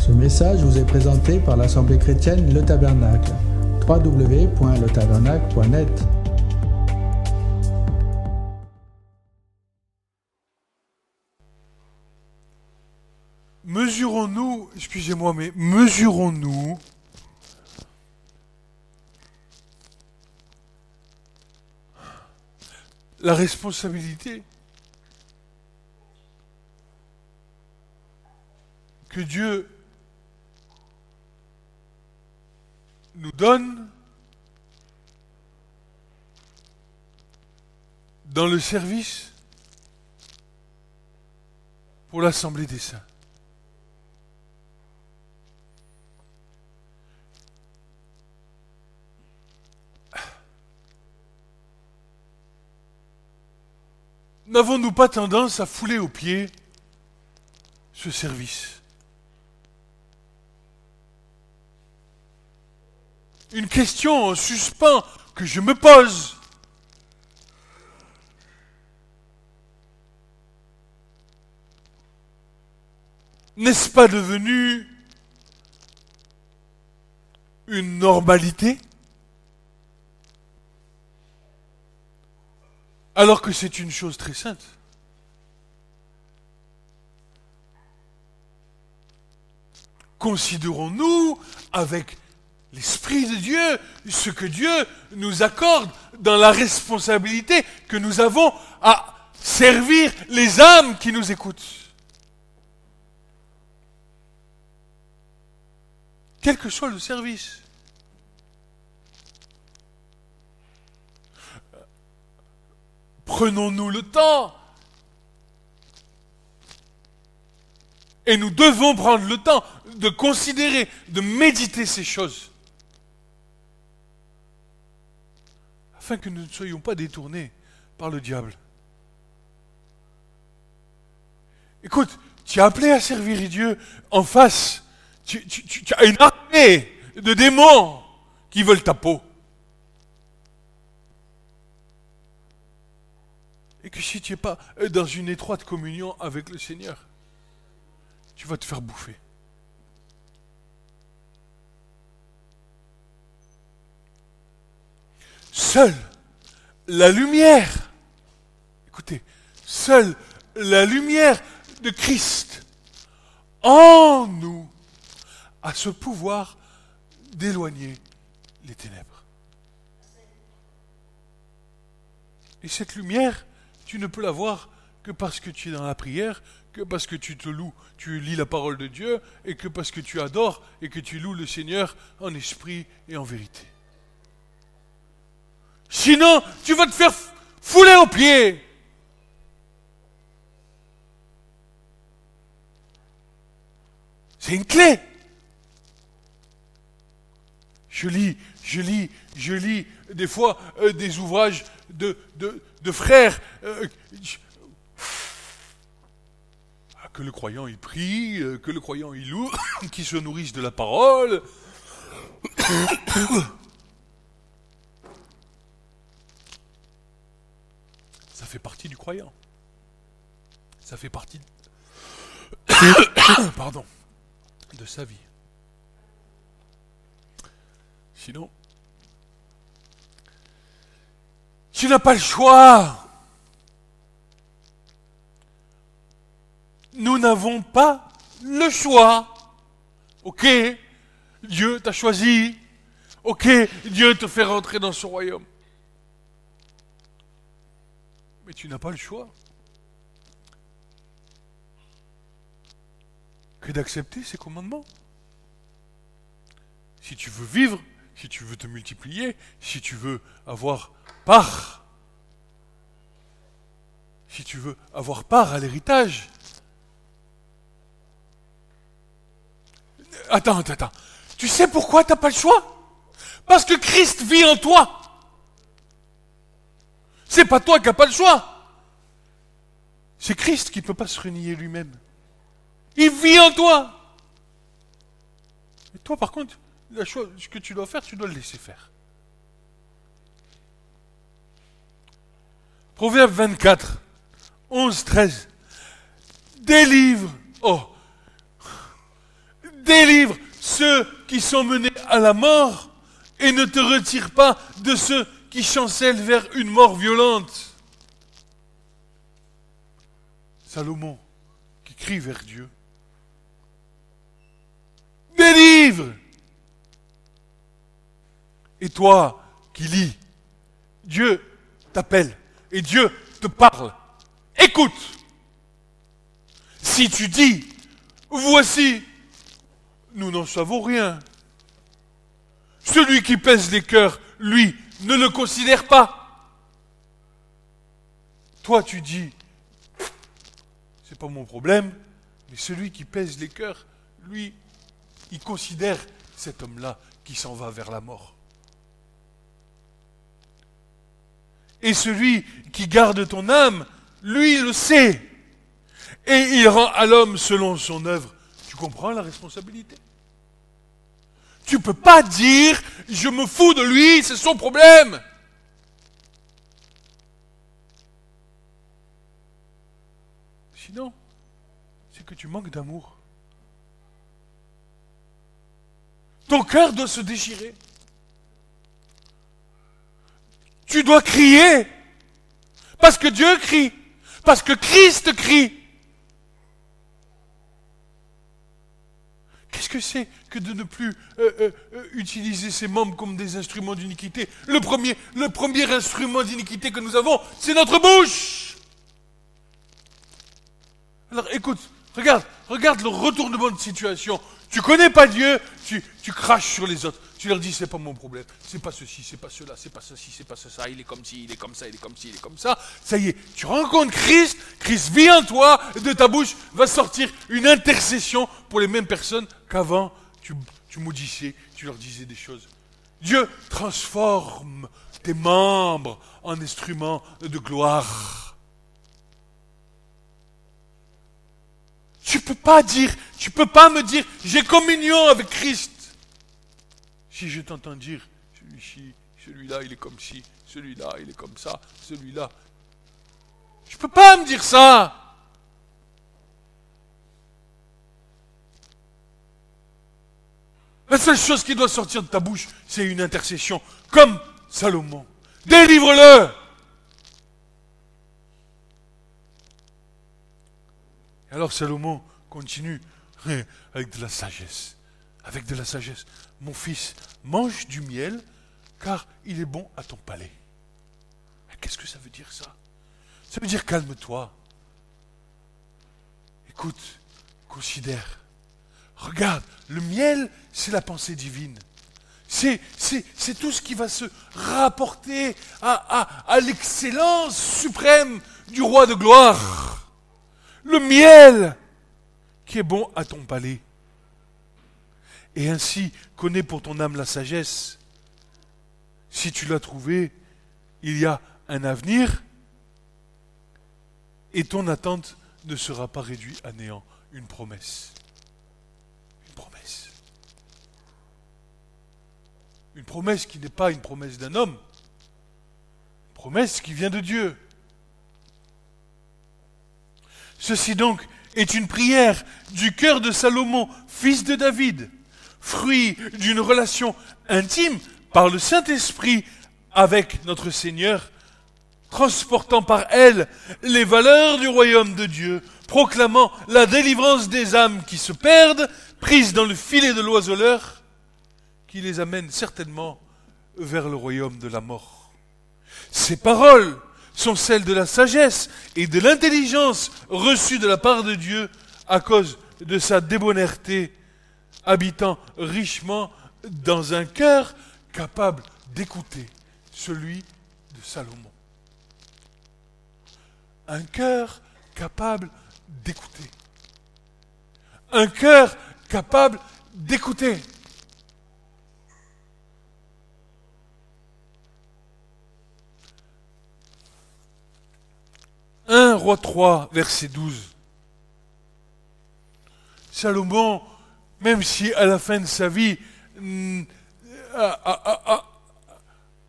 Ce message vous est présenté par l'Assemblée chrétienne Le Tabernacle. www.letabernacle.net. Mesurons-nous la responsabilité que Dieu nous donne dans le service pour l'Assemblée des Saints. N'avons-nous pas tendance à fouler aux pieds ce service? Une question en suspens que je me pose. N'est-ce pas devenu une normalité? Alors que c'est une chose très sainte. Considérons-nous avec l'Esprit de Dieu ce que Dieu nous accorde dans la responsabilité que nous avons à servir les âmes qui nous écoutent. Quel que soit le service. Prenons-nous le temps. Et nous devons prendre le temps de considérer, de méditer ces choses. Afin que nous ne soyons pas détournés par le diable. Écoute, tu es appelé à servir Dieu en face. Tu as une armée de démons qui veulent ta peau. Et que si tu n'es pas dans une étroite communion avec le Seigneur, tu vas te faire bouffer. Seule la lumière, écoutez, seule la lumière de Christ en nous a ce pouvoir d'éloigner les ténèbres. Et cette lumière, tu ne peux l'avoir que parce que tu es dans la prière, que parce que tu te loues, tu lis la parole de Dieu, et que parce que tu adores et que tu loues le Seigneur en esprit et en vérité. Sinon, tu vas te faire fouler aux pieds. C'est une clé. Je lis des fois des ouvrages de frères que le croyant il prie, que le croyant il loue, qui se nourrissent de la parole. Ça fait partie du croyant. Ça fait partie pardon, de sa vie. Sinon, tu n'as pas le choix. Nous n'avons pas le choix. Ok, Dieu t'a choisi. Ok, Dieu te fait rentrer dans son royaume. Mais tu n'as pas le choix que d'accepter ses commandements. Si tu veux vivre, si tu veux te multiplier, si tu veux avoir part, si tu veux avoir part à l'héritage. Attends. Tu sais pourquoi tu n'as pas le choix? Parce que Christ vit en toi. C'est pas toi qui n'as pas le choix. C'est Christ qui ne peut pas se renier lui-même. Il vit en toi. Et toi, par contre, la chose que tu dois faire, tu dois le laisser faire. Proverbe 24, 11, 13. Délivre Délivre ceux qui sont menés à la mort et ne te retire pas de ceux qui chancellent vers une mort violente. Salomon qui crie vers Dieu. Délivre! Et toi qui lis, Dieu t'appelle et Dieu te parle. Écoute! Si tu dis, voici, nous n'en savons rien. Celui qui pèse les cœurs, lui, ne le considère pas. Toi, tu dis, c'est pas mon problème, mais celui qui pèse les cœurs, lui, il considère cet homme-là qui s'en va vers la mort. Et celui qui garde ton âme, lui, il le sait. Et il rend à l'homme selon son œuvre. Tu comprends la responsabilité? Tu peux pas dire, je me fous de lui, c'est son problème. Sinon, c'est que tu manques d'amour. Ton cœur doit se déchirer. Tu dois crier. Parce que Dieu crie. Parce que Christ crie. Qu'est-ce que c'est que de ne plus utiliser ses membres comme des instruments d'iniquité? Le premier instrument d'iniquité que nous avons, c'est notre bouche. Alors écoute, regarde le retournement de situation. Tu connais pas Dieu, tu craches sur les autres. Tu leur dis, c'est pas mon problème, c'est pas ceci, c'est pas cela, c'est pas ceci, c'est pas ça, il est comme ci, il est comme ça, il est comme ci, il est comme ça. Ça y est, tu rencontres Christ, Christ vit en toi, de ta bouche va sortir une intercession pour les mêmes personnes qu'avant tu maudissais, tu leur disais des choses. Dieu transforme tes membres en instruments de gloire. Tu peux pas me dire, j'ai communion avec Christ. Si je t'entends dire, celui-là, il est comme ci, celui-là, il est comme ça, celui-là. Je peux pas me dire ça. La seule chose qui doit sortir de ta bouche, c'est une intercession, comme Salomon. Délivre-le. Et alors Salomon continue avec de la sagesse. Avec de la sagesse. Mon fils, mange du miel, car il est bon à ton palais. Mais qu'est-ce que ça veut dire ça? Ça veut dire calme-toi. Écoute, considère. Regarde, le miel, c'est la pensée divine. C'est tout ce qui va se rapporter à l'excellence suprême du roi de gloire. Le miel qui est bon à ton palais. Et ainsi, connais pour ton âme la sagesse. Si tu l'as trouvée, il y a un avenir et ton attente ne sera pas réduite à néant. Une promesse. Une promesse. Une promesse qui n'est pas une promesse d'un homme. Une promesse qui vient de Dieu. Ceci donc est une prière du cœur de Salomon, fils de David, fruit d'une relation intime par le Saint-Esprit avec notre Seigneur, transportant par elle les valeurs du royaume de Dieu, proclamant la délivrance des âmes qui se perdent, prises dans le filet de l'oiseleur, qui les amène certainement vers le royaume de la mort. Ces paroles sont celles de la sagesse et de l'intelligence reçues de la part de Dieu à cause de sa débonnaire,té, habitant richement dans un cœur capable d'écouter, celui de Salomon. Un cœur capable d'écouter. Un cœur capable d'écouter. Un Roi 3, verset 12. Salomon, même si à la fin de sa vie a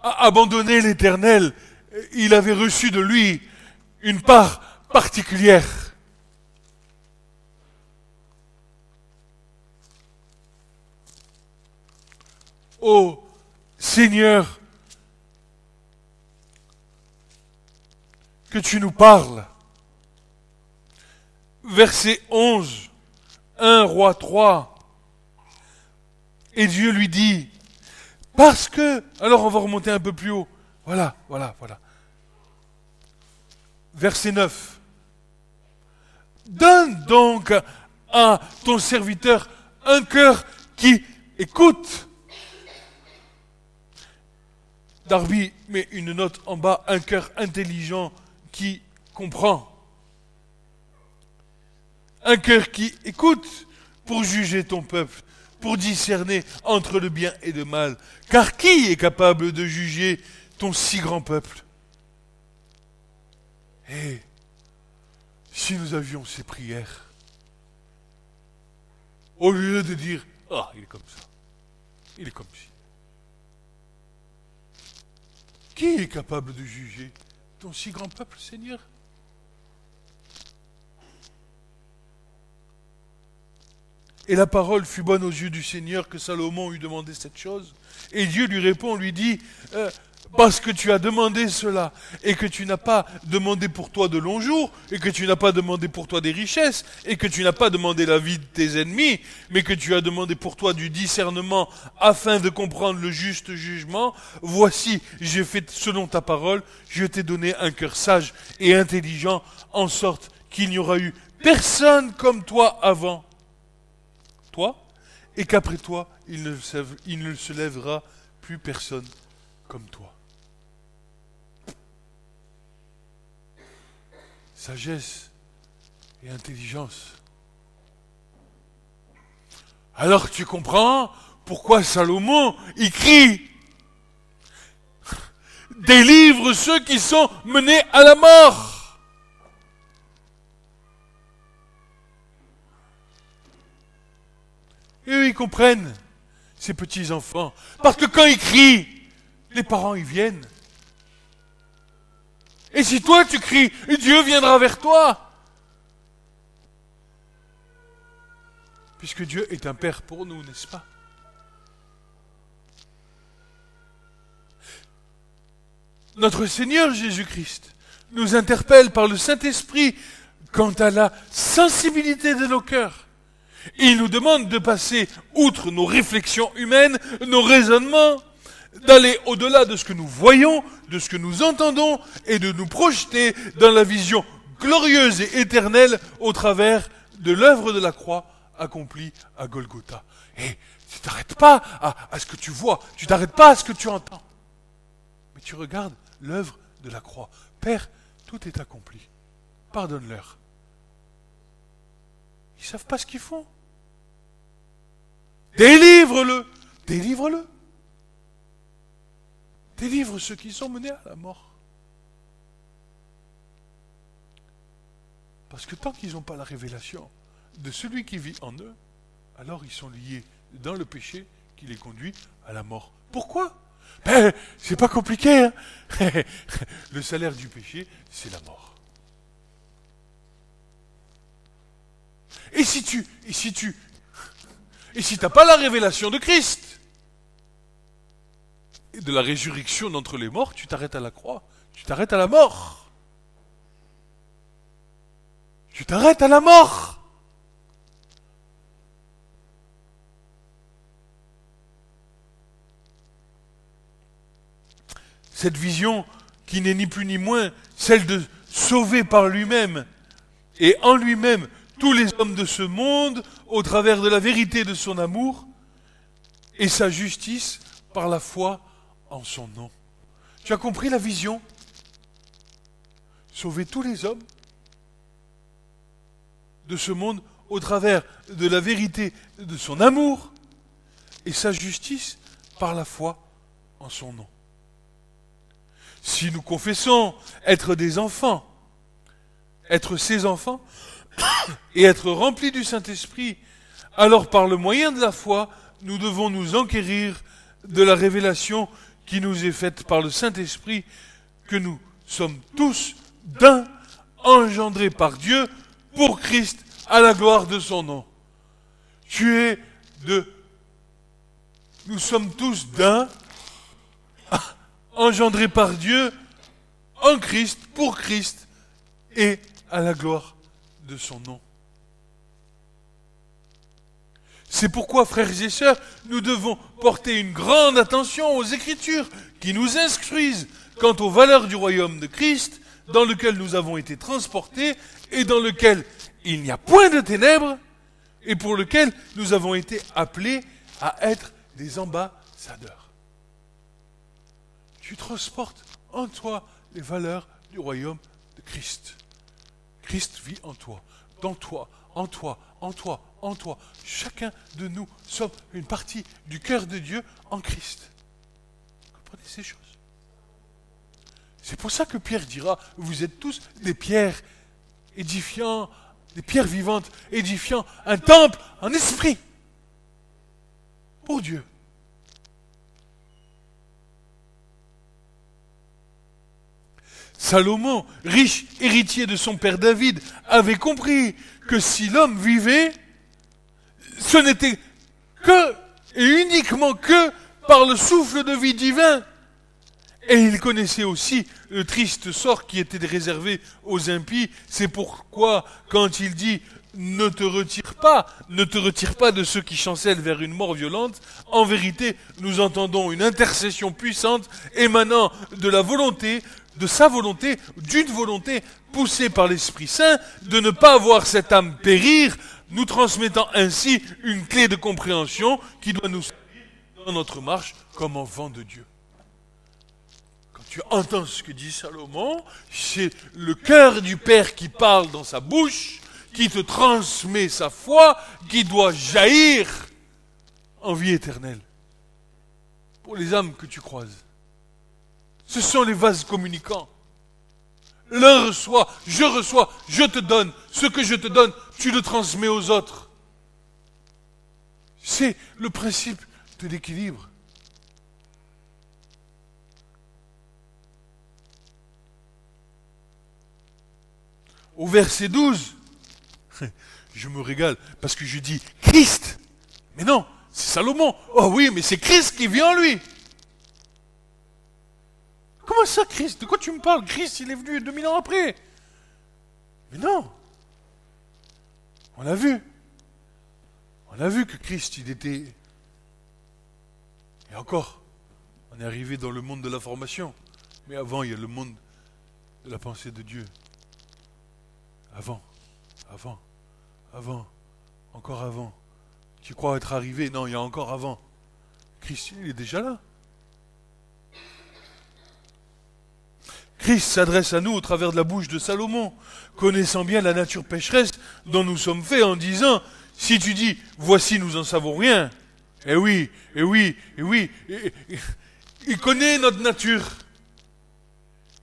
abandonné l'Éternel, il avait reçu de lui une part particulière. ô Seigneur, que tu nous parles. Verset 11, 1 Roi 3. Et Dieu lui dit, parce que... Alors on va remonter un peu plus haut. Voilà. Verset 9. Donne donc à ton serviteur un cœur qui écoute. Darby met une note en bas, un cœur intelligent qui comprend. Un cœur qui écoute pour juger ton peuple, pour discerner entre le bien et le mal. Car qui est capable de juger ton si grand peuple? Et si nous avions ces prières, au lieu de dire « Ah, il est comme ça, il est comme ci », qui est capable de juger ton si grand peuple, Seigneur? Et la parole fut bonne aux yeux du Seigneur que Salomon eût demandé cette chose. Et Dieu lui répond, lui dit, parce que tu as demandé cela, et que tu n'as pas demandé pour toi de longs jours, et que tu n'as pas demandé pour toi des richesses, et que tu n'as pas demandé la vie de tes ennemis, mais que tu as demandé pour toi du discernement afin de comprendre le juste jugement, voici, j'ai fait selon ta parole, je t'ai donné un cœur sage et intelligent, en sorte qu'il n'y aura eu personne comme toi avant toi, et qu'après toi, il ne se lèvera plus personne comme toi. Sagesse et intelligence. Alors tu comprends pourquoi Salomon écrit « Délivre ceux qui sont menés à la mort ». Et eux, ils comprennent, ces petits-enfants. Parce que quand ils crient, les parents, ils viennent. Et si toi, tu cries, Dieu viendra vers toi. Puisque Dieu est un Père pour nous, n'est-ce pas? Notre Seigneur Jésus-Christ nous interpelle par le Saint-Esprit quant à la sensibilité de nos cœurs. Il nous demande de passer outre nos réflexions humaines, nos raisonnements, d'aller au-delà de ce que nous voyons, de ce que nous entendons, et de nous projeter dans la vision glorieuse et éternelle au travers de l'œuvre de la croix accomplie à Golgotha. Et tu t'arrêtes pas à ce que tu vois, tu t'arrêtes pas à ce que tu entends, mais tu regardes l'œuvre de la croix. Père, tout est accompli. Pardonne-leur. Ils ne savent pas ce qu'ils font. Délivre-le. Délivre-le. Délivre ceux qui sont menés à la mort. Parce que tant qu'ils n'ont pas la révélation de celui qui vit en eux, alors ils sont liés dans le péché qui les conduit à la mort. Pourquoi? C'est pas compliqué, hein. Le salaire du péché, c'est la mort. Et si t'as pas la révélation de Christ et de la résurrection d'entre les morts, tu t'arrêtes à la croix, tu t'arrêtes à la mort. Tu t'arrêtes à la mort. Cette vision qui n'est ni plus ni moins celle de sauver par lui-même et en lui-même tous les hommes de ce monde au travers de la vérité de son amour et sa justice par la foi en son nom. Tu as compris la vision? Sauver tous les hommes de ce monde au travers de la vérité de son amour et sa justice par la foi en son nom. Si nous confessons être des enfants, être ses enfants, et être remplis du Saint-Esprit, alors par le moyen de la foi, nous devons nous enquérir de la révélation qui nous est faite par le Saint-Esprit, que nous sommes tous d'un, engendrés par Dieu, pour Christ, à la gloire de son nom. Tu es de nous sommes tous d'un, engendrés par Dieu, en Christ, pour Christ, et à la gloire de son nom. C'est pourquoi, frères et sœurs, nous devons porter une grande attention aux Écritures qui nous instruisent quant aux valeurs du royaume de Christ, dans lequel nous avons été transportés et dans lequel il n'y a point de ténèbres et pour lequel nous avons été appelés à être des ambassadeurs. Tu transportes en toi les valeurs du royaume de Christ. Christ vit en toi, dans toi, en toi, en toi, en toi. Chacun de nous sommes une partie du cœur de Dieu en Christ. Vous comprenez ces choses? C'est pour ça que Pierre dira, vous êtes tous des pierres édifiant, des pierres vivantes, édifiant un temple en esprit pour Dieu. Salomon, riche héritier de son père David, avait compris que si l'homme vivait, ce n'était que et uniquement que par le souffle de vie divin. Et il connaissait aussi le triste sort qui était réservé aux impies. C'est pourquoi, quand il dit « ne te retire pas de ceux qui chancellent vers une mort violente », en vérité, nous entendons une intercession puissante émanant de la volonté, de sa volonté, d'une volonté poussée par l'Esprit Saint, de ne pas voir cette âme périr, nous transmettant ainsi une clé de compréhension qui doit nous servir dans notre marche comme enfants de Dieu. Tu entends ce que dit Salomon, c'est le cœur du Père qui parle dans sa bouche, qui te transmet sa foi, qui doit jaillir en vie éternelle pour les âmes que tu croises. Ce sont les vases communicants. L'un reçoit, je te donne. Ce que je te donne, tu le transmets aux autres. C'est le principe de l'équilibre. Au verset 12, je me régale parce que je dis Christ. Mais non, c'est Salomon. Oh oui, mais c'est Christ qui vit en lui. Comment ça, Christ? De quoi tu me parles? Christ, il est venu 2000 ans après. Mais non. On l'a vu. On a vu que Christ, il était... Et encore, on est arrivé dans le monde de la formation. Mais avant, il y a le monde de la pensée de Dieu. Avant, encore avant. Tu crois être arrivé? Non, il y a encore avant. Christ, il est déjà là. Christ s'adresse à nous au travers de la bouche de Salomon, connaissant bien la nature pécheresse dont nous sommes faits, en disant, si tu dis, voici, nous en savons rien. Eh oui, il connaît notre nature.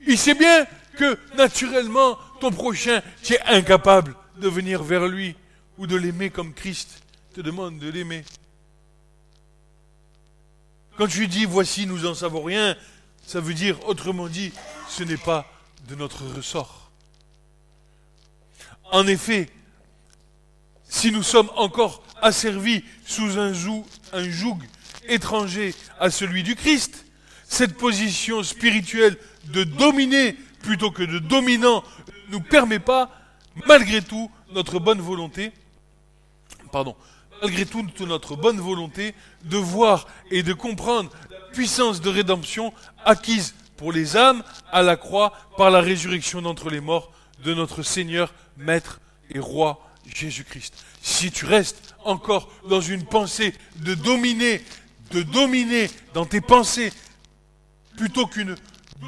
Il sait bien que, naturellement, ton prochain, tu es incapable de venir vers lui ou de l'aimer comme Christ te demande de l'aimer. Quand tu dis, voici, nous en savons rien, ça veut dire, autrement dit, ce n'est pas de notre ressort. En effet, si nous sommes encore asservis sous un joug étranger à celui du Christ, cette position spirituelle de dominer plutôt que de dominant ne nous permet pas, malgré tout, notre bonne volonté, de voir et de comprendre la puissance de rédemption acquise pour les âmes à la croix par la résurrection d'entre les morts de notre Seigneur, Maître et Roi Jésus-Christ. Si tu restes encore dans une pensée de dominer dans tes pensées, plutôt qu'une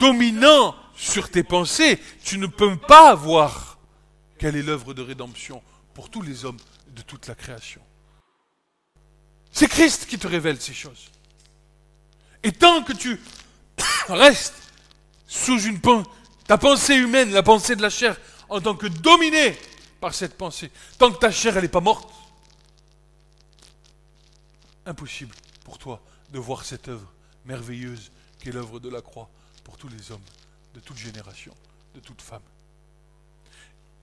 dominant sur tes pensées, tu ne peux pas voir quelle est l'œuvre de rédemption pour tous les hommes de toute la création. C'est Christ qui te révèle ces choses. Et tant que tu restes sous ta pensée humaine, la pensée de la chair, en tant que dominé par cette pensée, tant que ta chair elle n'est pas morte, impossible pour toi de voir cette œuvre merveilleuse qu'est l'œuvre de la croix pour tous les hommes, de toute génération, de toute femme.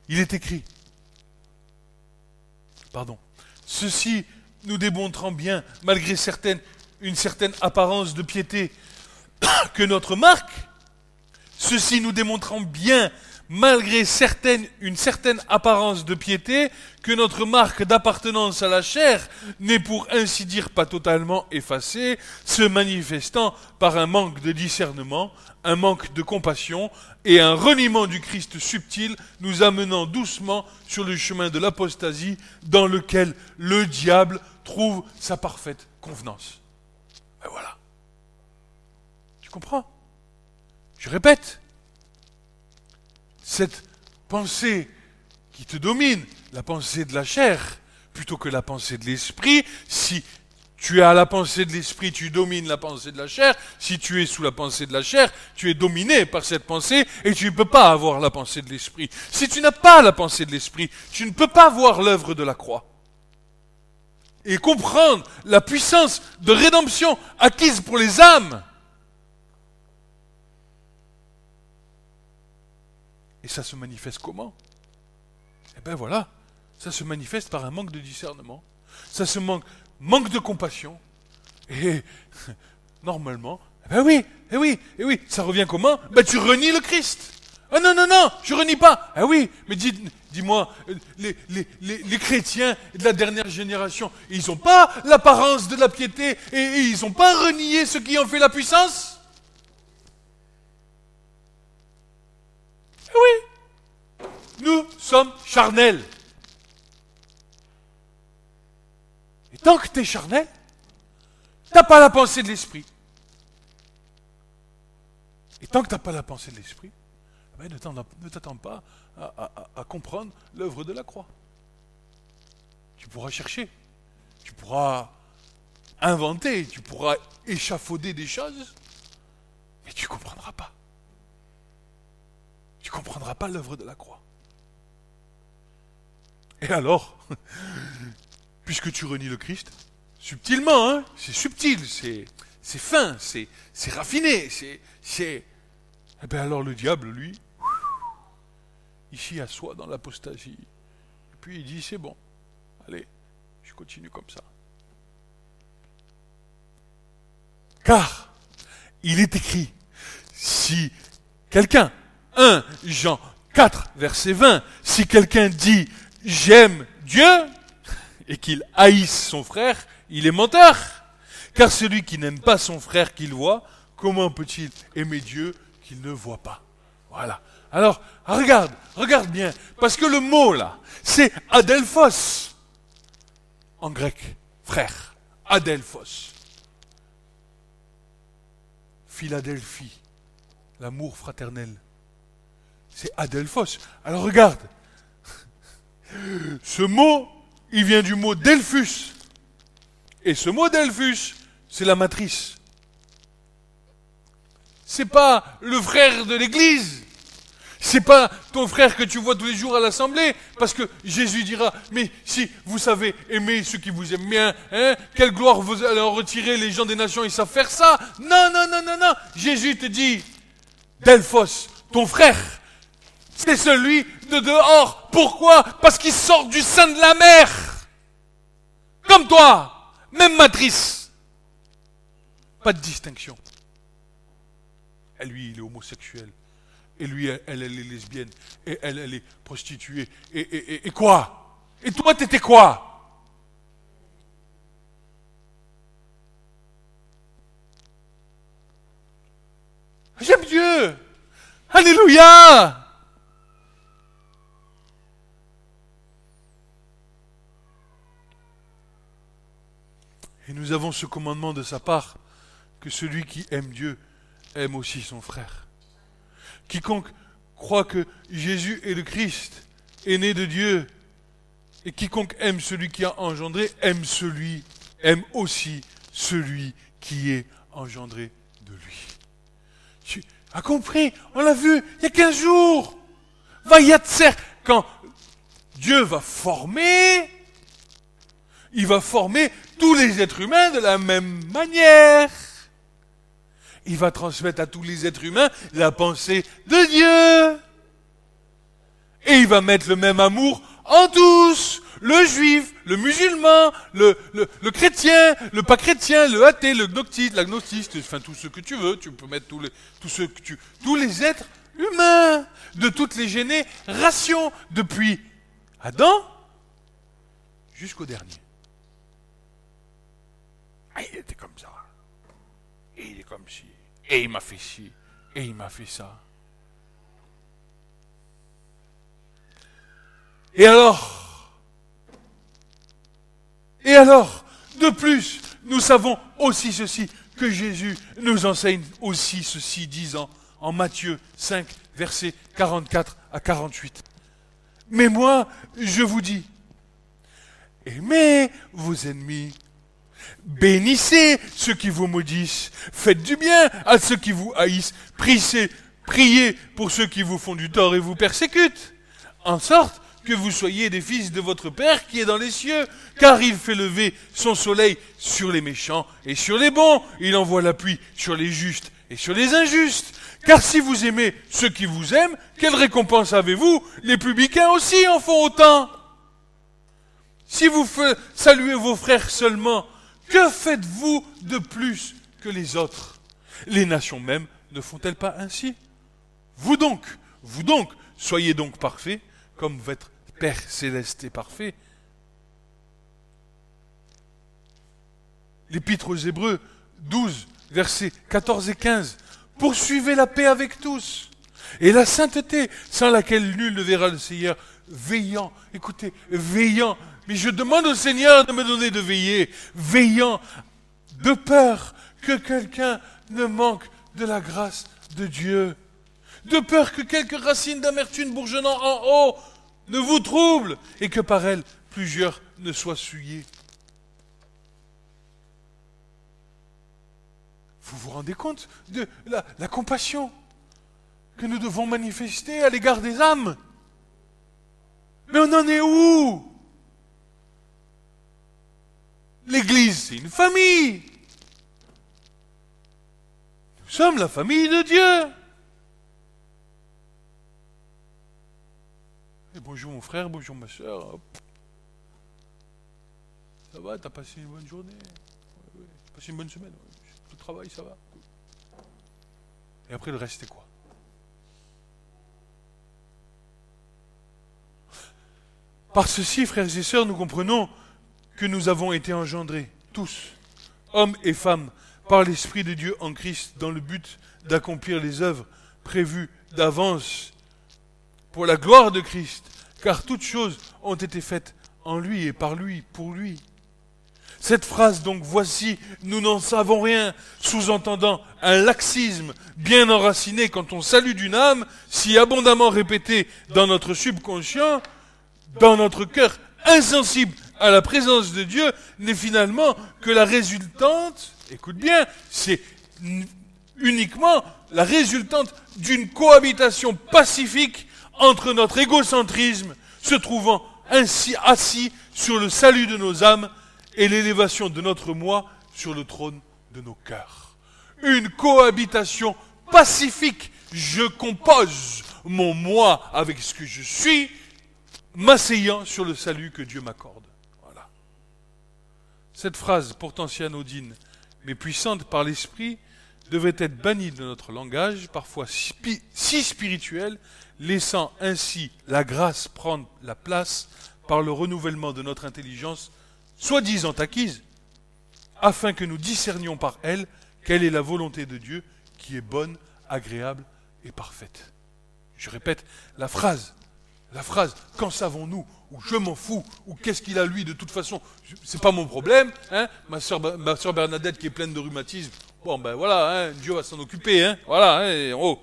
Il est écrit, ceci nous démontrant bien, malgré certaines une certaine apparence de piété que notre marque, ceci nous démontrant bien, malgré une certaine apparence de piété, que notre marque d'appartenance à la chair n'est pour ainsi dire pas totalement effacée, se manifestant par un manque de discernement, un manque de compassion et un reniement du Christ subtil, nous amenant doucement sur le chemin de l'apostasie dans lequel le diable trouve sa parfaite convenance. Et voilà. Tu comprends? Je répète. Cette pensée qui te domine, la pensée de la chair, plutôt que la pensée de l'esprit, si tu as la pensée de l'esprit, tu domines la pensée de la chair. Si tu es sous la pensée de la chair, tu es dominé par cette pensée et tu ne peux pas avoir la pensée de l'esprit. Si tu n'as pas la pensée de l'esprit, tu ne peux pas voir l'œuvre de la croix. Et comprendre la puissance de rédemption acquise pour les âmes. Et ça se manifeste comment? Eh bien voilà, ça se manifeste par un manque de discernement. Ça se manque de compassion. Et normalement, eh oui, ça revient comment? Ben tu renies le Christ. Ah non, je renie pas. Ah oui, mais dis-moi, les chrétiens de la dernière génération, ils n'ont pas l'apparence de la piété et ils n'ont pas renié ceux qui ont fait la puissance? Oui, nous sommes charnels. Et tant que tu es charnel, tu n'as pas la pensée de l'esprit. Et tant que tu n'as pas la pensée de l'esprit, ne t'attends pas à comprendre l'œuvre de la croix. Tu pourras chercher, tu pourras inventer, tu pourras échafauder des choses, mais tu ne comprendras pas. Tu ne comprendras pas l'œuvre de la croix. Et alors, puisque tu renies le Christ, subtilement, hein, c'est subtil, c'est fin, c'est raffiné, eh bien alors le diable, lui, il s'y assoit dans l'apostasie. Et puis il dit, c'est bon, allez, je continue comme ça. Car, il est écrit, si quelqu'un, 1 Jean 4, verset 20, si quelqu'un dit « j'aime Dieu » et qu'il haïsse son frère, il est menteur. Car celui qui n'aime pas son frère qu'il voit, comment peut-il aimer Dieu qu'il ne voit pas? Voilà. Alors, regarde bien, parce que le mot là, c'est adelphos, en grec, frère, adelphos. Philadelphie, l'amour fraternel. C'est adelphos. Alors regarde, ce mot, il vient du mot delphus. Et ce mot delphus, c'est la matrice. C'est pas le frère de l'église. C'est pas ton frère que tu vois tous les jours à l'assemblée, parce que Jésus dira, mais si vous savez aimer ceux qui vous aiment bien, hein, quelle gloire vous allez en retirer, les gens des nations, ils savent faire ça. Non. Jésus te dit, delphos, ton frère, c'est celui de dehors. Pourquoi? Parce qu'il sort du sein de la mer. Comme toi. Même matrice. Pas de distinction. Et lui, il est homosexuel. Et lui, elle est lesbienne. Et elle est prostituée. Et quoi? Et toi, t'étais quoi? J'aime Dieu. Alléluia. Et nous avons ce commandement de sa part, que celui qui aime Dieu aime aussi son frère. Quiconque croit que Jésus est le Christ, est né de Dieu, et quiconque aime celui qui a engendré, aime aussi celui qui est engendré de lui. Tu as compris? On l'a vu il y a 15 jours. Vayatser, quand Dieu va former, il va former tous les êtres humains de la même manière. Il va transmettre à tous les êtres humains la pensée de Dieu. Et il va mettre le même amour en tous, le juif, le musulman, le chrétien, le pas chrétien, le athée, le gnostiste, l'agnostiste, enfin tout ce que tu veux, tu peux mettre tous les êtres humains de toutes les générations, depuis Adam jusqu'au dernier. Ah, il était comme ça, et il est comme ci, et il m'a fait ci, et il m'a fait ça. Et alors, de plus, nous savons aussi ceci, que Jésus nous enseigne aussi ceci, disant en Matthieu 5, versets 44 à 48. Mais moi, je vous dis, aimez vos ennemis, bénissez ceux qui vous maudissent, faites du bien à ceux qui vous haïssent, priez pour ceux qui vous font du tort et vous persécutent, en sorte que vous soyez des fils de votre Père qui est dans les cieux, car il fait lever son soleil sur les méchants et sur les bons, il envoie la pluie sur les justes et sur les injustes. Car si vous aimez ceux qui vous aiment, quelle récompense avez-vous? Les publicains aussi en font autant. Si vous saluez vos frères seulement, que faites-vous de plus que les autres? Les nations même ne font-elles pas ainsi? Vous donc, soyez donc parfaits, comme votre Père céleste est parfait. L'Épître aux Hébreux 12, versets 14 et 15. Poursuivez la paix avec tous et la sainteté, sans laquelle nul ne verra le Seigneur, veillant. Écoutez, veillant. Mais je demande au Seigneur de me donner de veiller, veillant, de peur que quelqu'un ne manque de la grâce de Dieu, de peur que quelques racines d'amertume bourgeonnant en haut ne vous troublent et que par elles plusieurs ne soient souillés. Vous vous rendez compte de la compassion que nous devons manifester à l'égard des âmes? Mais on en est où? L'Église, c'est une famille. Nous sommes la famille de Dieu. Et bonjour mon frère, bonjour ma soeur. Ça va, t'as passé une bonne journée? Ouais, t'as passé une bonne semaine? Le travail, ça va? Et après, le reste, c'est quoi? Par ceci, frères et sœurs, nous comprenons que nous avons été engendrés, tous, hommes et femmes, par l'Esprit de Dieu en Christ, dans le but d'accomplir les œuvres prévues d'avance pour la gloire de Christ, car toutes choses ont été faites en lui et par lui, pour lui. Cette phrase, donc, voici, nous n'en savons rien, sous-entendant un laxisme bien enraciné quand on salue d'une âme, si abondamment répétée dans notre subconscient, dans notre cœur insensible à la présence de Dieu, n'est finalement que la résultante, écoute bien, c'est uniquement la résultante d'une cohabitation pacifique entre notre égocentrisme, se trouvant ainsi assis sur le salut de nos âmes, et l'élévation de notre moi sur le trône de nos cœurs. Une cohabitation pacifique. Je compose mon moi avec ce que je suis, m'asseyant sur le salut que Dieu m'accorde. Voilà. Cette phrase, pourtant si anodine, mais puissante par l'esprit, devait être bannie de notre langage, parfois si spirituel, laissant ainsi la grâce prendre la place par le renouvellement de notre intelligence, soi-disant acquise, afin que nous discernions par elle quelle est la volonté de Dieu qui est bonne, agréable et parfaite. Je répète, la phrase, qu'en savons-nous, ou je m'en fous, ou qu'est-ce qu'il a lui, de toute façon, c'est pas mon problème, hein, ma soeur Bernadette qui est pleine de rhumatisme, bon ben voilà, hein, Dieu va s'en occuper, hein, voilà, hein, oh,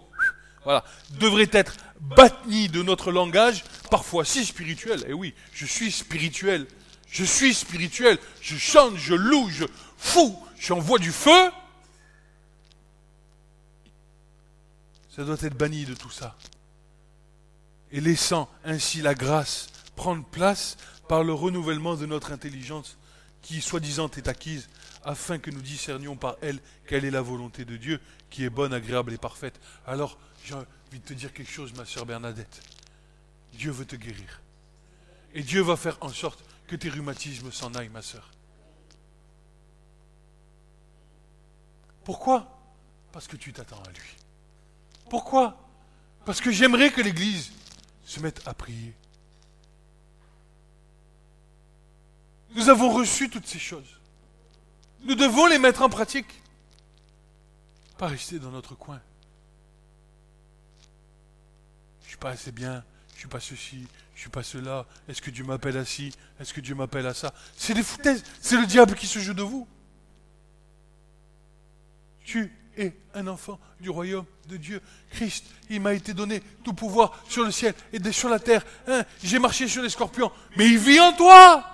voilà, devrait être banni de notre langage, parfois si spirituel, et oui, je suis spirituel, je chante, je loue, je fous, j'envoie du feu. Ça doit être banni de tout ça. Et laissant ainsi la grâce prendre place par le renouvellement de notre intelligence qui, soi-disant, est acquise, afin que nous discernions par elle quelle est la volonté de Dieu qui est bonne, agréable et parfaite. Alors, j'ai envie de te dire quelque chose, ma sœur Bernadette. Dieu veut te guérir. Et Dieu va faire en sorte que tes rhumatismes s'en aillent, ma sœur. Pourquoi? Parce que tu t'attends à lui. Pourquoi? Parce que j'aimerais que l'Église se mette à prier. Nous avons reçu toutes ces choses. Nous devons les mettre en pratique. Pas rester dans notre coin. Je ne suis pas assez bien, je ne suis pas ceci, je ne suis pas cela. Est-ce que Dieu m'appelle à ci? Est-ce que Dieu m'appelle à ça? C'est des foutaises. C'est le diable qui se joue de vous. Tu es un enfant du royaume de Dieu. Christ, il m'a été donné tout pouvoir sur le ciel et sur la terre. Hein, j'ai marché sur les scorpions, mais il vit en toi.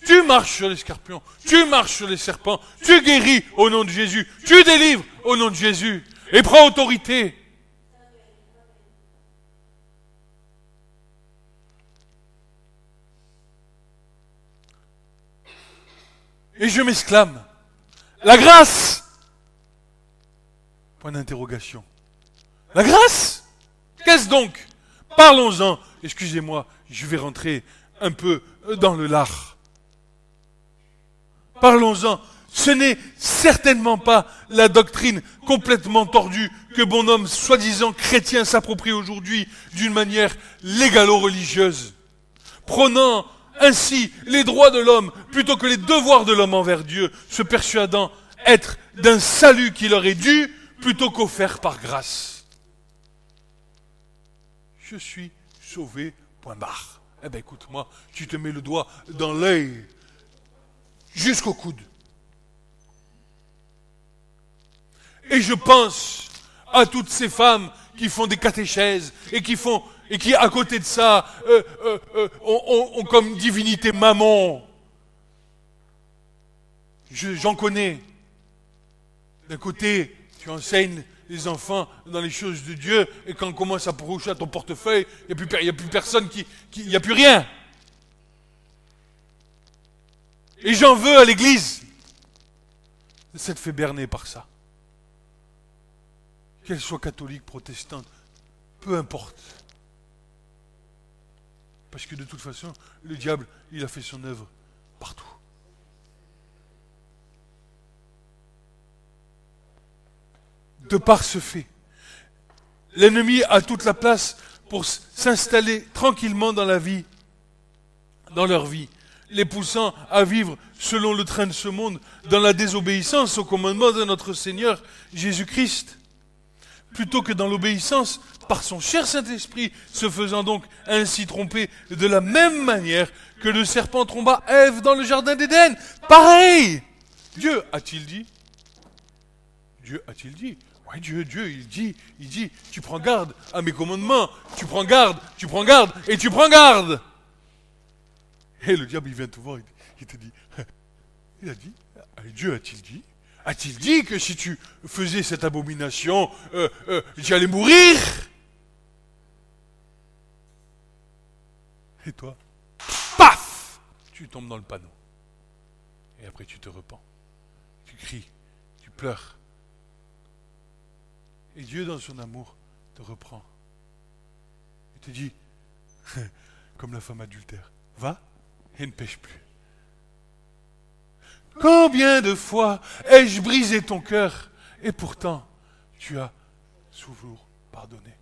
Tu marches sur les scorpions, tu marches sur les serpents, tu guéris au nom de Jésus, tu délivres au nom de Jésus et prends autorité. Et je m'exclame, la grâce! Point d'interrogation. La grâce? Qu'est-ce donc? Parlons-en. Excusez-moi, je vais rentrer un peu dans le lard. Parlons-en. Ce n'est certainement pas la doctrine complètement tordue que bon homme soi-disant chrétien s'approprie aujourd'hui d'une manière légalo-religieuse, prônant ainsi les droits de l'homme plutôt que les devoirs de l'homme envers Dieu, se persuadant être d'un salut qui leur est dû plutôt qu'offert par grâce. Je suis sauvé, point barre. Eh bien écoute-moi, tu te mets le doigt dans l'œil jusqu'au coude. Et je pense à toutes ces femmes qui font des catéchèses et qui à côté de ça ont comme divinité Mammon. J'en connais. D'un côté, tu enseignes les enfants dans les choses de Dieu et quand on commence à approcher à ton portefeuille, il n'y a plus personne il n'y a plus rien. Et j'en veux à l'Église de s'être fait berner par ça. Qu'elle soit catholique, protestante, peu importe. Parce que de toute façon, le diable, il a fait son œuvre partout. De par ce fait, l'ennemi a toute la place pour s'installer tranquillement dans la vie, dans leur vie, les poussant à vivre selon le train de ce monde, dans la désobéissance au commandement de notre Seigneur Jésus-Christ, plutôt que dans l'obéissance par son cher Saint-Esprit, se faisant donc ainsi tromper de la même manière que le serpent trompa Ève dans le jardin d'Éden. Pareil! Dieu a-t-il dit? Dieu a-t-il dit? Oui, Dieu, il dit, tu prends garde à mes commandements, tu prends garde, et tu prends garde. Et le diable, il vient te voir, il te dit, il a dit, Dieu a-t-il dit? A-t-il dit que si tu faisais cette abomination, j'allais mourir? Et toi, paf, tu tombes dans le panneau. Et après tu te repens. Tu cries, tu pleures. Et Dieu, dans son amour, te reprend. Il te dit, comme la femme adultère, va et ne pêche plus. Combien de fois ai-je brisé ton cœur et pourtant tu as toujours pardonné.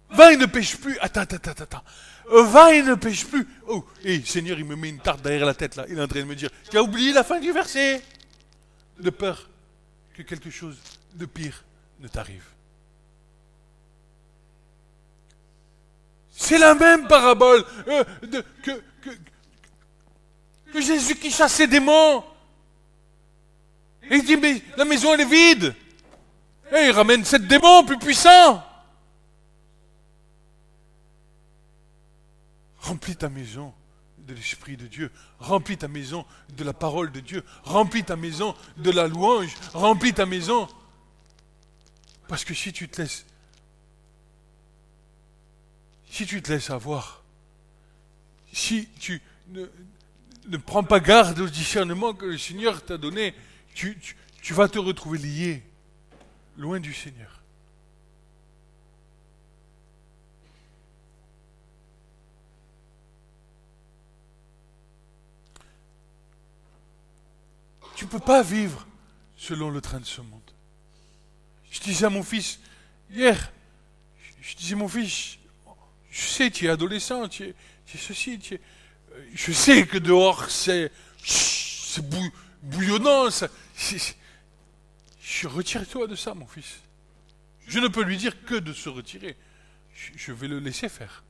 Va et ne pêche plus. Attends. Va et ne pêche plus. Oh, Seigneur, il me met une tarte derrière la tête là. Il est en train de me dire, tu as oublié la fin du verset. De peur que quelque chose de pire ne t'arrive. C'est la même parabole que Jésus qui chasse les démons. Et il dit, mais la maison elle est vide. Et il ramène 7 démons plus puissants. Remplis ta maison de l'Esprit de Dieu. Remplis ta maison de la parole de Dieu. Remplis ta maison de la louange. Remplis ta maison. Parce que si tu te laisses avoir, si tu ne prends pas garde au discernement que le Seigneur t'a donné, tu vas te retrouver lié, loin du Seigneur. tu ne peux pas vivre selon le train de ce monde. Je disais à mon fils, hier, je disais, mon fils, je sais, tu es adolescent, tu es ceci, je sais que dehors, c'est bouillonnant, retire-toi de ça, mon fils. Je ne peux lui dire que de se retirer. Je vais le laisser faire,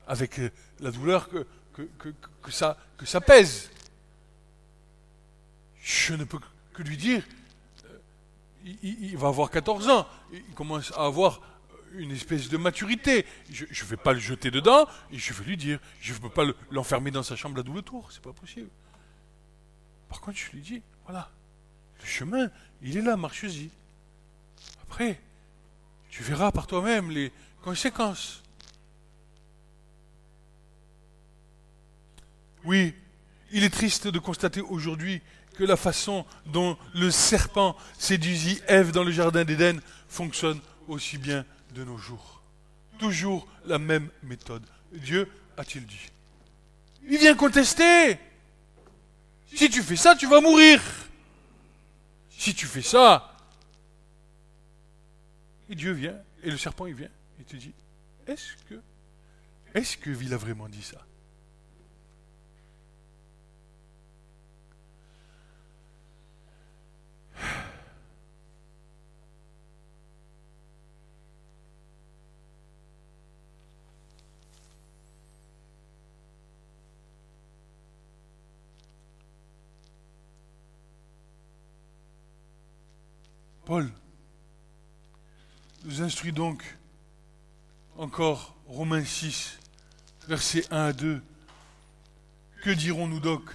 avec la douleur que ça pèse. Je ne peux que lui dire, il va avoir 14 ans, il commence à avoir une espèce de maturité. Je ne vais pas le jeter dedans, et je vais lui dire, je ne peux pas l'enfermer dans sa chambre à double tour, c'est pas possible. Par contre, je lui dis, voilà, le chemin, il est là, marche-y. Après, tu verras par toi-même les conséquences. Oui, il est triste de constater aujourd'hui que la façon dont le serpent séduisit Ève dans le jardin d'Éden fonctionne aussi bien de nos jours. Toujours la même méthode. Dieu a-t-il dit? Il vient contester. Si tu fais ça, tu vas mourir. Si tu fais ça... Et Dieu vient, et le serpent il vient, il te dit, est-ce que il a vraiment dit ça? Paul nous instruit donc encore Romains 6, versets 1 à 2. Que dirons-nous donc?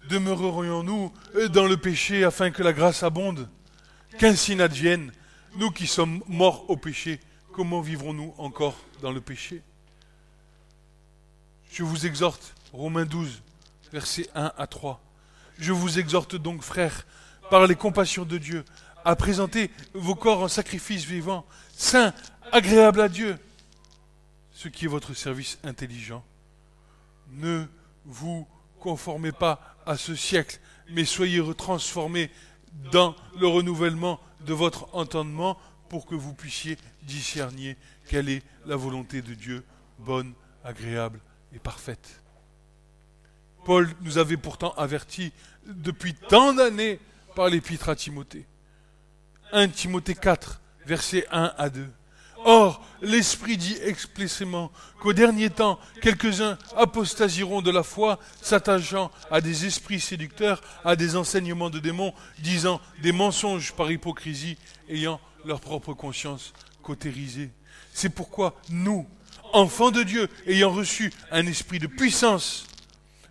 Demeurerions-nous dans le péché afin que la grâce abonde? Qu'ainsi n'advienne, nous qui sommes morts au péché, comment vivrons-nous encore dans le péché? Je vous exhorte, Romains 12, versets 1 à 3. Je vous exhorte donc, frères, par les compassions de Dieu, à présenter vos corps en sacrifice vivant, saint, agréable à Dieu, ce qui est votre service intelligent. Ne vous conformez pas à ce siècle, mais soyez transformés dans le renouvellement de votre entendement pour que vous puissiez discerner quelle est la volonté de Dieu, bonne, agréable et parfaite. Paul nous avait pourtant avertis depuis tant d'années par l'épître à Timothée. 1 Timothée 4, versets 1 à 2. Or, l'Esprit dit expressément qu'au dernier temps, quelques-uns apostasieront de la foi, s'attachant à des esprits séducteurs, à des enseignements de démons, disant des mensonges par hypocrisie, ayant leur propre conscience cautérisée. C'est pourquoi nous, enfants de Dieu, ayant reçu un esprit de puissance,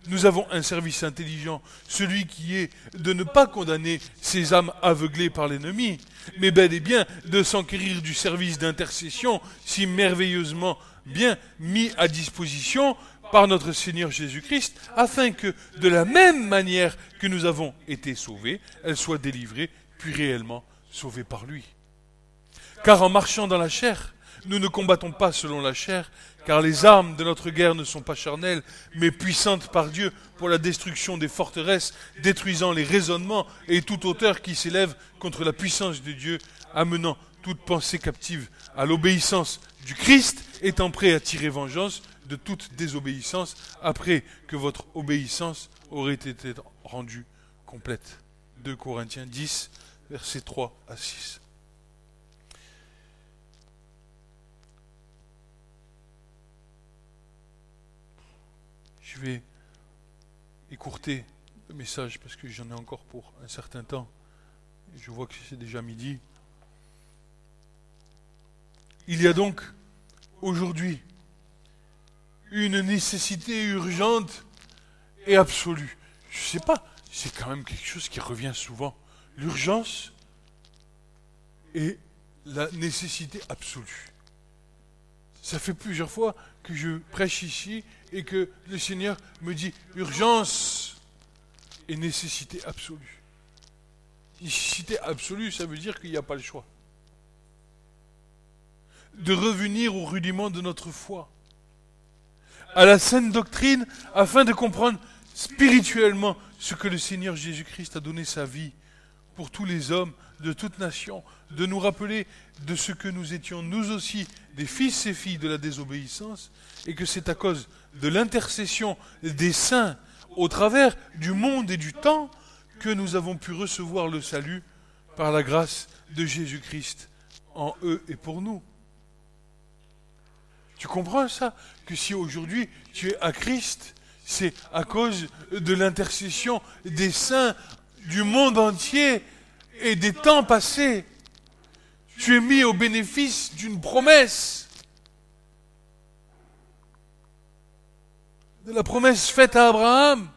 nous avons un service intelligent, celui qui est de ne pas condamner ces âmes aveuglées par l'ennemi, mais bel et bien de s'enquérir du service d'intercession si merveilleusement bien mis à disposition par notre Seigneur Jésus-Christ, afin que, de la même manière que nous avons été sauvés, elles soient délivrées, puis réellement sauvées par lui. Car en marchant dans la chair, nous ne combattons pas selon la chair, car les armes de notre guerre ne sont pas charnelles, mais puissantes par Dieu pour la destruction des forteresses, détruisant les raisonnements et toute hauteur qui s'élève contre la puissance de Dieu, amenant toute pensée captive à l'obéissance du Christ, étant prêt à tirer vengeance de toute désobéissance, après que votre obéissance aurait été rendue complète. 2 Corinthiens 10, versets 3 à 6. Je vais écourter le message parce que j'en ai encore pour un certain temps. Je vois que c'est déjà midi. Il y a donc aujourd'hui une nécessité urgente et absolue. Je ne sais pas, c'est quand même quelque chose qui revient souvent. L'urgence et la nécessité absolue. Ça fait plusieurs fois que je prêche ici et que le Seigneur me dit urgence et nécessité absolue. Nécessité absolue, ça veut dire qu'il n'y a pas le choix. De revenir au rudiment de notre foi, à la saine doctrine, afin de comprendre spirituellement ce que le Seigneur Jésus-Christ a donné sa vie pour tous les hommes de toute nation, de nous rappeler de ce que nous étions nous aussi des fils et filles de la désobéissance, et que c'est à cause de l'intercession des saints au travers du monde et du temps que nous avons pu recevoir le salut par la grâce de Jésus-Christ en eux et pour nous. Tu comprends ça? Que si aujourd'hui tu es à Christ, c'est à cause de l'intercession des saints du monde entier et des temps passés. Tu es mis au bénéfice d'une promesse. De la promesse faite à Abraham.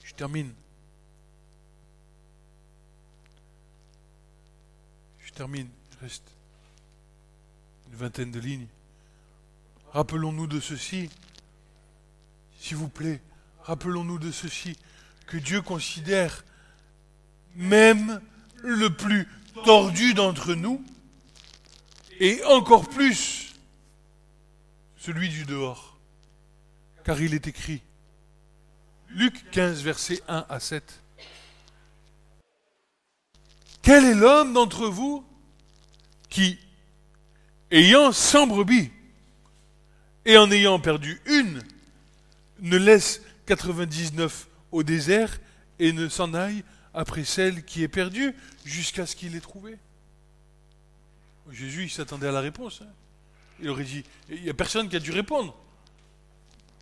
Je termine. Il reste une vingtaine de lignes. Rappelons-nous de ceci, s'il vous plaît, rappelons-nous de ceci, que Dieu considère même le plus tordu d'entre nous, et encore plus celui du dehors. Car il est écrit, Luc 15, versets 1 à 7. Quel est l'homme d'entre vous qui, ayant 100 brebis, et en ayant perdu une, ne laisse 99 au désert et ne s'en aille après celle qui est perdue jusqu'à ce qu'il l'ait trouvée? Jésus, il s'attendait à la réponse. Il aurait dit, il n'y a personne qui a dû répondre.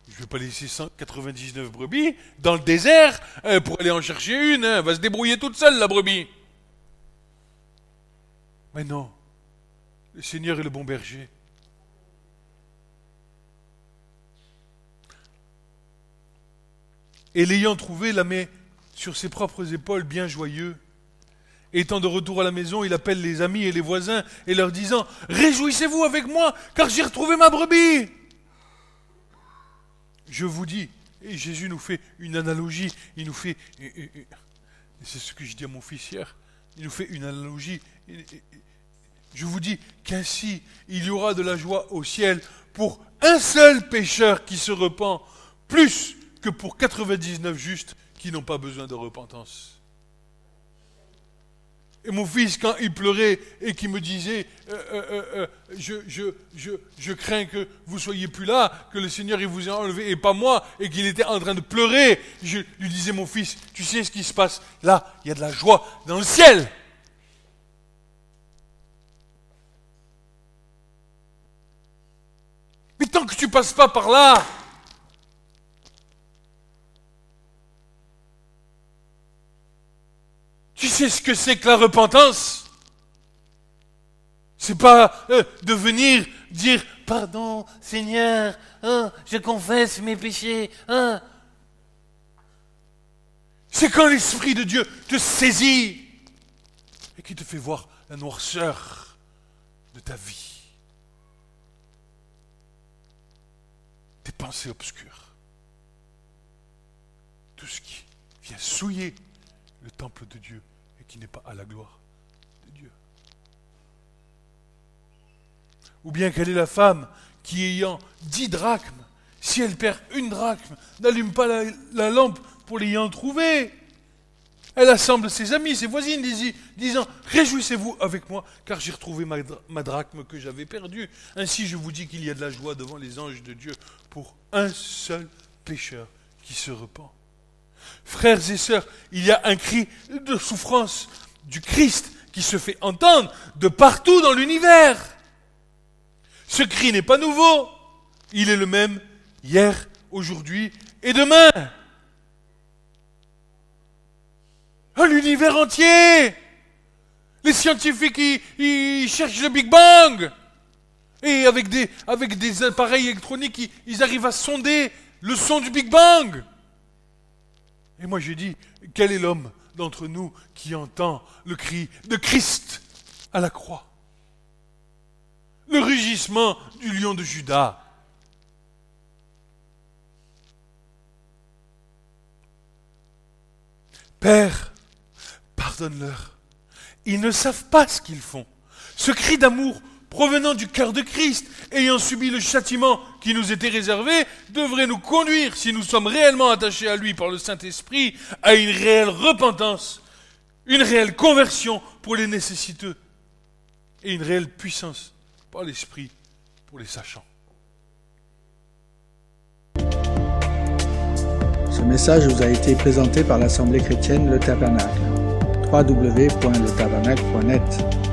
Je ne vais pas laisser 199 brebis dans le désert pour aller en chercher une. Elle va se débrouiller toute seule, la brebis. Mais non, le Seigneur est le bon berger. Et l'ayant trouvé, la met sur ses propres épaules, bien joyeux. Étant de retour à la maison, il appelle les amis et les voisins, et leur disant, « Réjouissez-vous avec moi, car j'ai retrouvé ma brebis !» Je vous dis, et Jésus nous fait une analogie, il nous fait, et c'est ce que je dis à mon fils hier, il nous fait une analogie. Je vous dis qu'ainsi, il y aura de la joie au ciel pour un seul pécheur qui se repent, plus que pour 99 justes qui n'ont pas besoin de repentance. Et mon fils, quand il pleurait et qu'il me disait je crains que vous soyez plus là, que le Seigneur il vous ait enlevé et pas moi, et qu'il était en train de pleurer, je lui disais, mon fils, tu sais ce qui se passe? Là, il y a de la joie dans le ciel. Mais tant que tu passes pas par là, tu sais ce que c'est que la repentance? C'est pas de venir dire « Pardon, Seigneur, je confesse mes péchés. » C'est quand l'Esprit de Dieu te saisit et qui te fait voir la noirceur de ta vie. Tes pensées obscures. Tout ce qui vient souiller le temple de Dieu et qui n'est pas à la gloire de Dieu. Ou bien quelle est la femme qui, ayant 10 drachmes, si elle perd une drachme, n'allume pas la lampe pour l'ayant trouvée? Elle assemble ses amis, ses voisines, disant « Réjouissez-vous avec moi, car j'ai retrouvé ma drachme que j'avais perdue. Ainsi je vous dis qu'il y a de la joie devant les anges de Dieu pour un seul pécheur qui se repent. » Frères et sœurs, il y a un cri de souffrance du Christ qui se fait entendre de partout dans l'univers. Ce cri n'est pas nouveau. Il est le même hier, aujourd'hui et demain. L'univers entier. Les scientifiques, ils cherchent le Big Bang. Et avec des appareils électroniques, ils arrivent à sonder le son du Big Bang. Et moi j'ai dit, quel est l'homme d'entre nous qui entend le cri de Christ à la croix? Le rugissement du lion de Juda. Père, pardonne-leur. Ils ne savent pas ce qu'ils font. Ce cri d'amour provenant du cœur de Christ, ayant subi le châtiment qui nous était réservé, devrait nous conduire, si nous sommes réellement attachés à lui par le Saint-Esprit, à une réelle repentance, une réelle conversion pour les nécessiteux et une réelle puissance par l'Esprit pour les sachants. Ce message vous a été présenté par l'Assemblée chrétienne Le Tabernacle. www.letabernacle.net